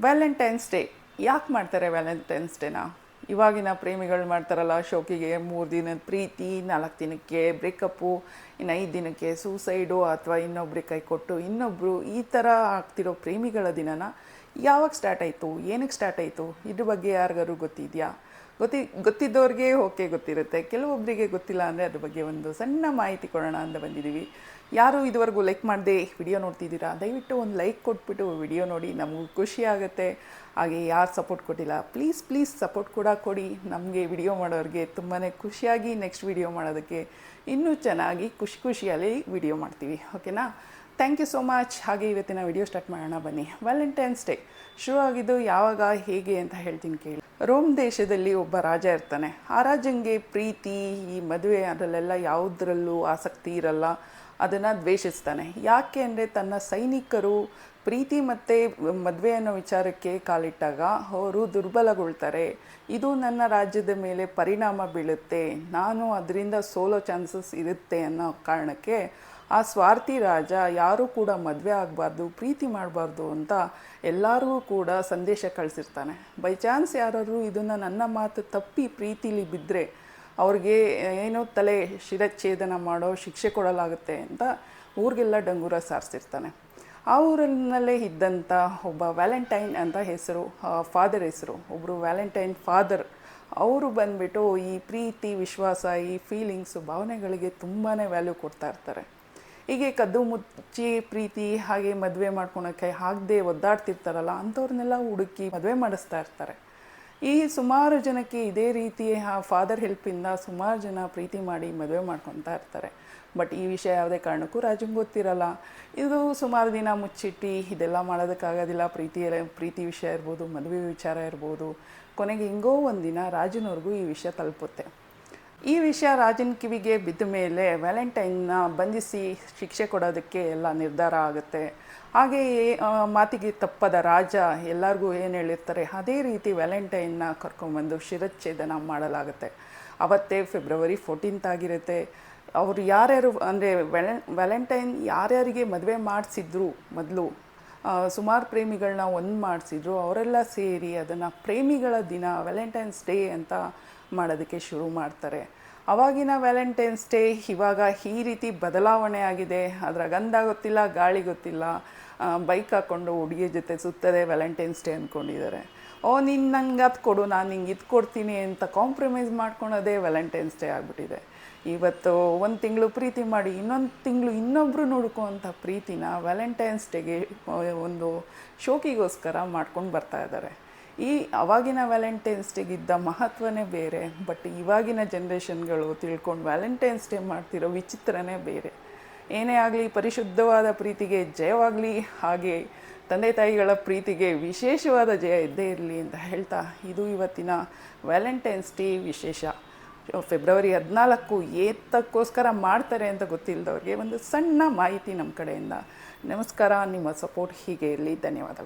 Valentine's day ಯಾಕೆ ಮಾಡ್ತಾರೆ Valentine's ಡೇನ? ಇವಾಗಿನ ಪ್ರೇಮಿಗಳು ಮಾಡ್ತಾರಲ್ಲ, ಶೋಕಿಗೆ 3 ದಿನದ ಪ್ರೀತಿ, 4 ದಿನಕ್ಕೆ ಬ್ರೇಕಪ್ಪು, ಇನ್ನು 5 ದಿನಕ್ಕೆ ಸೂಸೈಡು, ಅಥವಾ ಇನ್ನೊಬ್ರಿಗೆ ಕೈ ಕೊಟ್ಟು ಇನ್ನೊಬ್ಬರು, ಈ ಥರ ಆಗ್ತಿರೋ ಪ್ರೇಮಿಗಳ ದಿನನ ಯಾವಾಗ ಸ್ಟಾರ್ಟ್ ಆಯಿತು, ಏನಕ್ಕೆ ಸ್ಟಾರ್ಟ್ ಆಯಿತು, ಇದ್ರ ಬಗ್ಗೆ ಯಾರಿಗಾರು ಗೊತ್ತಿದೆಯಾ? ಗೊತ್ತಿದ್ದವ್ರಿಗೆ ಓಕೆ ಗೊತ್ತಿರುತ್ತೆ, ಕೆಲವೊಬ್ಬರಿಗೆ ಗೊತ್ತಿಲ್ಲ ಅಂದರೆ ಅದ್ರ ಬಗ್ಗೆ ಒಂದು ಸಣ್ಣ ಮಾಹಿತಿ ಕೊಡೋಣ ಅಂತ ಬಂದಿದ್ದೀವಿ. ಯಾರು ಇದುವರೆಗೂ ಲೈಕ್ ಮಾಡದೆ ವಿಡಿಯೋ ನೋಡ್ತಿದ್ದೀರಾ, ದಯವಿಟ್ಟು ಒಂದು ಲೈಕ್ ಕೊಟ್ಬಿಟ್ಟು ವಿಡಿಯೋ ನೋಡಿ, ನಮಗೂ ಖುಷಿ ಆಗುತ್ತೆ. ಹಾಗೆ ಯಾರು ಸಪೋರ್ಟ್ ಕೊಟ್ಟಿಲ್ಲ ಪ್ಲೀಸ್ ಸಪೋರ್ಟ್ ಕೂಡ ಕೊಡಿ. ನಮಗೆ ವಿಡಿಯೋ ಮಾಡೋರಿಗೆ ತುಂಬಾ ಖುಷಿಯಾಗಿ ನೆಕ್ಸ್ಟ್ ವಿಡಿಯೋ ಮಾಡೋದಕ್ಕೆ ಇನ್ನೂ ಚೆನ್ನಾಗಿ ಖುಷಿಯಲ್ಲಿ ವಿಡಿಯೋ ಮಾಡ್ತೀವಿ, ಓಕೆನಾ? Thank you so much. ಹಾಗೆ ಇವತ್ತಿನ ವಿಡಿಯೋ ಸ್ಟಾರ್ಟ್ ಮಾಡೋಣ ಬನ್ನಿ. ವ್ಯಾಲೆಂಟೈನ್ಸ್ ಡೇ ಶುರು ಆಗಿದ್ದು ಯಾವಾಗ, ಹೇಗೆ ಅಂತ ಹೇಳ್ತೀನಿ ಕೇಳಿ. ರೋಮ್ ದೇಶದಲ್ಲಿ ಒಬ್ಬ ರಾಜ ಇರ್ತಾನೆ. ಆ ರಾಜಂಗೆ ಪ್ರೀತಿ, ಈ ಮದುವೆ ಅದರಲ್ಲೆಲ್ಲ ಯಾವುದರಲ್ಲೂ ಆಸಕ್ತಿ ಇರಲ್ಲ, ಅದನ್ನು ದ್ವೇಷಿಸ್ತಾನೆ. ಯಾಕೆ ಅಂದರೆ ತನ್ನ ಸೈನಿಕರು ಪ್ರೀತಿ ಮತ್ತು ಮದುವೆ ಅನ್ನೋ ವಿಚಾರಕ್ಕೆ ಕಾಲಿಟ್ಟಾಗ ಅವರು ದುರ್ಬಲಗೊಳ್ತಾರೆ, ಇದು ನನ್ನ ರಾಜ್ಯದ ಮೇಲೆ ಪರಿಣಾಮ ಬೀಳುತ್ತೆ, ನಾನು ಅದರಿಂದ ಸೋಲೋ ಚಾನ್ಸಸ್ ಇರುತ್ತೆ ಅನ್ನೋ ಕಾರಣಕ್ಕೆ ಆ ಸ್ವಾರ್ಥಿ ರಾಜ ಯಾರೂ ಕೂಡ ಮದುವೆ ಆಗಬಾರ್ದು, ಪ್ರೀತಿ ಮಾಡಬಾರ್ದು ಅಂತ ಎಲ್ಲರಿಗೂ ಕೂಡ ಸಂದೇಶ ಕಳಿಸಿರ್ತಾನೆ. ಬೈ ಚಾನ್ಸ್ ಯಾರಾದರೂ ಇದನ್ನು ನನ್ನ ಮಾತು ತಪ್ಪಿ ಪ್ರೀತಿಲಿ ಬಿದ್ದರೆ ಅವ್ರಿಗೆ ಏನೋ ತಲೆ ಶಿರಚ್ಛೇದನ ಮಾಡೋ ಶಿಕ್ಷೆ ಕೊಡಲಾಗುತ್ತೆ ಅಂತ ಊರಿಗೆಲ್ಲ ಡಂಗೂರ ಸಾರಿಸಿರ್ತಾನೆ. ಆ ಊರಿನಲ್ಲೇ ಇದ್ದಂಥ ಒಬ್ಬ ವ್ಯಾಲೆಂಟೈನ್ ಅಂತ ಹೆಸರು, ಫಾದರ್ ಹೆಸರು, ಒಬ್ಬರು ವ್ಯಾಲೆಂಟೈನ್ ಫಾದರ್, ಅವರು ಬಂದುಬಿಟ್ಟು ಈ ಪ್ರೀತಿ, ವಿಶ್ವಾಸ, ಈ ಫೀಲಿಂಗ್ಸು, ಭಾವನೆಗಳಿಗೆ ತುಂಬಾ ವ್ಯಾಲ್ಯೂ ಕೊಡ್ತಾ ಇರ್ತಾರೆ. ಹೀಗೆ ಕದ್ದು ಮುಚ್ಚಿ ಪ್ರೀತಿ ಹಾಗೆ ಮದುವೆ ಮಾಡ್ಕೊಳಕ್ಕೆ ಆಗದೆ ಒದ್ದಾಡ್ತಿರ್ತಾರಲ್ಲ, ಅಂಥವ್ರನ್ನೆಲ್ಲ ಹುಡುಕಿ ಮದುವೆ ಮಾಡಿಸ್ತಾ ಇರ್ತಾರೆ. ಈ ಸುಮಾರು ಜನಕ್ಕೆ ಇದೇ ರೀತಿ ಫಾದರ್ ಹೆಲ್ಪಿಂದ ಸುಮಾರು ಜನ ಪ್ರೀತಿ ಮಾಡಿ ಮದುವೆ ಮಾಡ್ಕೊತಾ ಇರ್ತಾರೆ. ಬಟ್ ಈ ವಿಷಯ ಯಾವುದೇ ಕಾರಣಕ್ಕೂ ರಾಜಂಗೆ ಗೊತ್ತಿರಲ್ಲ. ಇದು ಸುಮಾರು ದಿನ ಮುಚ್ಚಿಟ್ಟು ಇದೆಲ್ಲ ಮಾಡೋದಕ್ಕಾಗೋದಿಲ್ಲ. ಪ್ರೀತಿ ವಿಷಯ ಇರ್ಬೋದು, ಮದುವೆ ವಿಚಾರ ಇರ್ಬೋದು. ಕೊನೆಗೆ ಹೆಂಗೋ ಒಂದಿನ ರಾಜನವ್ರಿಗೂ ಈ ವಿಷಯ ತಲುಪುತ್ತೆ. ಈ ವಿಷಯ ರಾಜನ ಕಿವಿಗೆ ಬಿದ್ದ ಮೇಲೆ ವ್ಯಾಲೆಂಟೈನ್ನ ಬಂಧಿಸಿ ಶಿಕ್ಷೆ ಕೊಡೋದಕ್ಕೆ ಎಲ್ಲ ನಿರ್ಧಾರ ಆಗುತ್ತೆ. ಹಾಗೆಯೇ ಮಾತಿಗೆ ತಪ್ಪದ ರಾಜ ಎಲ್ಲರಿಗೂ ಏನು ಹೇಳಿರ್ತಾರೆ ಅದೇ ರೀತಿ ವ್ಯಾಲೆಂಟೈನ್ನ ಕರ್ಕೊಂಬಂದು ಶಿರಚ್ಛೇದನ ಮಾಡಲಾಗುತ್ತೆ. ಅವತ್ತೇ ಫೆಬ್ರವರಿ 14 ಆಗಿರುತ್ತೆ. ಅವರು ಯಾರ್ಯಾರು ಅಂದರೆ ವ್ಯಾಲೆಂಟೈನ್ ಯಾರ್ಯಾರಿಗೆ ಮದುವೆ ಮಾಡಿಸಿದ್ರು, ಮೊದಲು ಸುಮಾರು ಪ್ರೇಮಿಗಳನ್ನ ಒಂದು ಮಾಡಿಸಿದ್ರು, ಅವರೆಲ್ಲ ಸೇರಿ ಅದನ್ನು ಪ್ರೇಮಿಗಳ ದಿನ ವ್ಯಾಲೆಂಟೈನ್ಸ್ ಡೇ ಅಂತ ಮಾಡೋದಕ್ಕೆ ಶುರು ಮಾಡ್ತಾರೆ. ಆವಾಗಿನ ವ್ಯಾಲೆಂಟೈನ್ಸ್ ಡೇ ಇವಾಗ ಈ ರೀತಿ ಬದಲಾವಣೆ ಆಗಿದೆ. ಅದರ ಗಂಧ ಗೊತ್ತಿಲ್ಲ, ಗಾಳಿ ಗೊತ್ತಿಲ್ಲ, ಬೈಕ್ ಹಾಕ್ಕೊಂಡು ಹುಡುಗಿ ಜೊತೆ ಸುತ್ತದೆ ವ್ಯಾಲೆಂಟೈನ್ಸ್ ಡೇ ಅಂದ್ಕೊಂಡಿದ್ದಾರೆ. ನೀನು ನಂಗೆ ಅದು ಕೊಡು, ನಾನು ನಿಂಗೆ ಇದು ಕೊಡ್ತೀನಿ ಅಂತ ಕಾಂಪ್ರಮೈಸ್ ಮಾಡ್ಕೊಳೋದೇ ವ್ಯಾಲೆಂಟೈನ್ಸ್ ಡೇ ಆಗಿಬಿಟ್ಟಿದೆ. ಇವತ್ತು 1 ತಿಂಗಳು ಪ್ರೀತಿ ಮಾಡಿ ಇನ್ನೊಂದು ತಿಂಗಳು ಇನ್ನೊಬ್ಬರು ನೋಡ್ಕೋವಂಥ ಪ್ರೀತಿನ ವ್ಯಾಲೆಂಟೈನ್ಸ್ ಡೇಗೆ ಒಂದು ಶೋಕಿಗೋಸ್ಕರ ಮಾಡ್ಕೊಂಡು ಬರ್ತಾ ಇದ್ದಾರೆ. ಈ ಅವಾಗಿನ ವ್ಯಾಲೆಂಟೈನ್ಸ್ ಡೇಗಿದ್ದ ಮಹತ್ವನೇ ಬೇರೆ. ಬಟ್ ಇವಾಗಿನ ಜನ್ರೇಷನ್ಗಳು ತಿಳ್ಕೊಂಡು ವ್ಯಾಲೆಂಟೈನ್ಸ್ ಡೇ ಮಾಡ್ತಿರೋ ವಿಚಿತ್ರನೇ ಬೇರೆ. ಏನೇ ಆಗಲಿ ಪರಿಶುದ್ಧವಾದ ಪ್ರೀತಿಗೆ ಜಯವಾಗಲಿ, ಹಾಗೆ ತಂದೆ ತಾಯಿಗಳ ಪ್ರೀತಿಗೆ ವಿಶೇಷವಾದ ಜಯ ಇದ್ದೇ ಇರಲಿ ಅಂತ ಹೇಳ್ತಾ, ಇದು ಇವತ್ತಿನ ವ್ಯಾಲೆಂಟೈನ್ಸ್ ಡೇ ವಿಶೇಷ. ಫೆಬ್ರವರಿ 14 ಏತಕ್ಕೋಸ್ಕರ ಮಾಡ್ತಾರೆ ಅಂತ ಗೊತ್ತಿಲ್ಲದವ್ರಿಗೆ ಒಂದು ಸಣ್ಣ ಮಾಹಿತಿ ನಮ್ಮ ಕಡೆಯಿಂದ. ನಮಸ್ಕಾರ. ನಿಮ್ಮ ಸಪೋರ್ಟ್ ಹೀಗೆ ಇರಲಿ. ಧನ್ಯವಾದಗಳು.